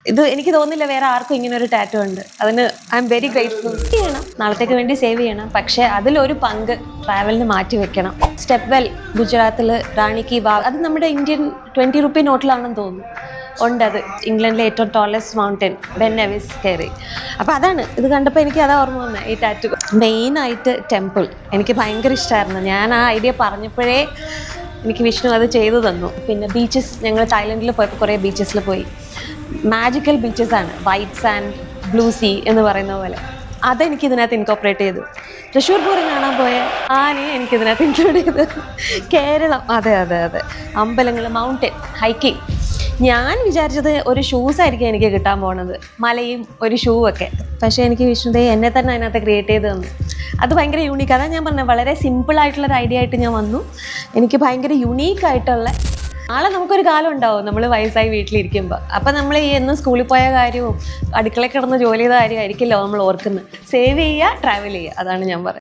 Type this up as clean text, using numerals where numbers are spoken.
ഇത് എനിക്ക് തോന്നുന്നില്ല വേറെ ആർക്കും ഇങ്ങനെ ഒരു ടാറ്റു ഉണ്ട്. അതിന് ഐ എം വെരി ഗ്രേറ്റ്ഫുൾ. ചെയ്യണം, നാളത്തേക്ക് വേണ്ടി സേവ് ചെയ്യണം. പക്ഷേ അതിലൊരു പങ്ക് ട്രാവലിന് മാറ്റി വെക്കണം. സ്റ്റെപ്പ് വെൽ ഗുജറാത്തിൽ റാണി കി വാവ്, അത് നമ്മുടെ ഇന്ത്യൻ 20 റുപ്പി നോട്ടിലാണെന്ന് തോന്നുന്നു. ഉണ്ട്, അത് ഇംഗ്ലണ്ടിലെ ഏറ്റവും ടോളസ്റ്റ് മൗണ്ടൻ ബെൻ നെവിസ് കയറി. അപ്പോൾ അതാണ് ഇത് കണ്ടപ്പോൾ എനിക്ക് അതാ ഓർമ്മ വന്നത്, ഈ ടാറ്റു. മെയിനായിട്ട് ടെമ്പിൾ എനിക്ക് ഭയങ്കര ഇഷ്ടമായിരുന്നു. ഞാൻ ആ ഐഡിയ പറഞ്ഞപ്പോഴേ എനിക്ക് വിഷ്ണു അത് ചെയ്തു തന്നു. പിന്നെ ബീച്ചസ്, ഞങ്ങൾ തായ്ലൻഡിൽ പോയപ്പോൾ കുറേ ബീച്ചസിൽ പോയി. മാജിക്കൽ ബീച്ചസ് ആണ്, വൈറ്റ് സാൻഡ്, ബ്ലൂ സീ എന്ന് പറയുന്ന പോലെ. അതെനിക്ക് ഇതിനകത്ത് ഇൻകോപ്പറേറ്റ് ചെയ്തു. തൃശ്ശൂർ പൂരം കാണാൻ പോയ ആനയെ എനിക്കിതിനകത്ത് ഇൻക്ലൂഡ് ചെയ്തു. കേരളം, അതെ അതെ അതെ, അമ്പലങ്ങൾ, മൗണ്ടൻ, ഹൈക്കിങ്. ഞാൻ വിചാരിച്ചത് ഒരു ഷൂസായിരിക്കും എനിക്ക് കിട്ടാൻ പോണത്, മലയും ഒരു ഷൂ ഒക്കെ. പക്ഷേ എനിക്ക് വിഷ്ണുദേ എന്നെ തന്നെ അതിനകത്ത് ക്രിയേറ്റ് ചെയ്ത് തന്നു. അത് ഭയങ്കര യൂണീക്ക്. അതാണ് ഞാൻ പറഞ്ഞത്, വളരെ സിമ്പിളായിട്ടുള്ളൊരു ഐഡിയ ആയിട്ട് ഞാൻ വന്നു. എനിക്ക് ഭയങ്കര യുണീക്കായിട്ടുള്ള, നാളെ നമുക്കൊരു കാലം ഉണ്ടാവും നമ്മൾ വയസ്സായി വീട്ടിലിരിക്കുമ്പോൾ. അപ്പം നമ്മൾ ഈ എന്നും സ്കൂളിൽ പോയ കാര്യവും അടുക്കളയിൽ കിടന്ന് ജോലി ചെയ്ത കാര്യമായിരിക്കില്ലോ നമ്മൾ ഓർക്കുന്നത്. സേവ് ചെയ്യുക, ട്രാവൽ ചെയ്യുക, അതാണ് ഞാൻ പറയുന്നത്.